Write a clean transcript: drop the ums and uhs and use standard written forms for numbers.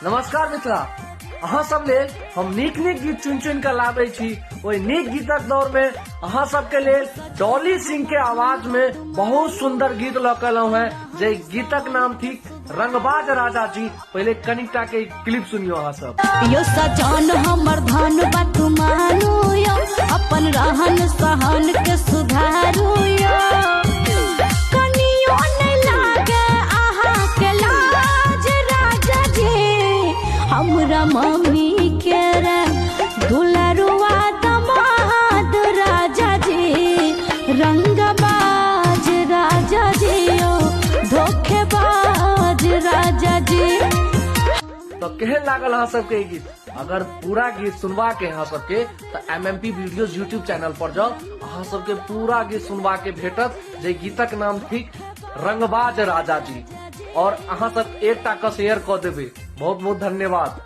नमस्कार मित्रा, अहाँ सब लेल हम नीक नीक गीत चुन चुन के लाबे छी। ओहि नीक गीतक दौर में अहाँ सबके लेल डॉली सिंह के आवाज में बहुत सुंदर गीत लौकलौ है, जे गीतक नाम थी रंगबाज राजा जी। पहले कनिकटा के क्लिप सुनियो अहाँ सब। यो सजान हमर धन बात मानू यो, अपन रहन सहन के सुधारू यो। कनियो नहीं लागे आहा के लाज राजा जी, हमरा मम्मी के रे दुलरुआ दमाद राजा जी। रंगबाज राजा जी ओ धोखेबाज राजा जी। तो केहन लागल अहाँ सबके ई गीत? अगर पूरा गीत सुनवा के अहाँ सबके तो MMP वीडियोज यूट्यूब चैनल पर जाओ, अहाँ सबके पूरा गीत सुनवा के भेटत, जे गीतक नाम थी रंगबाज राजा जी। और अहाँ सब एकटा का शेयर क देबे। बहुत बहुत धन्यवाद।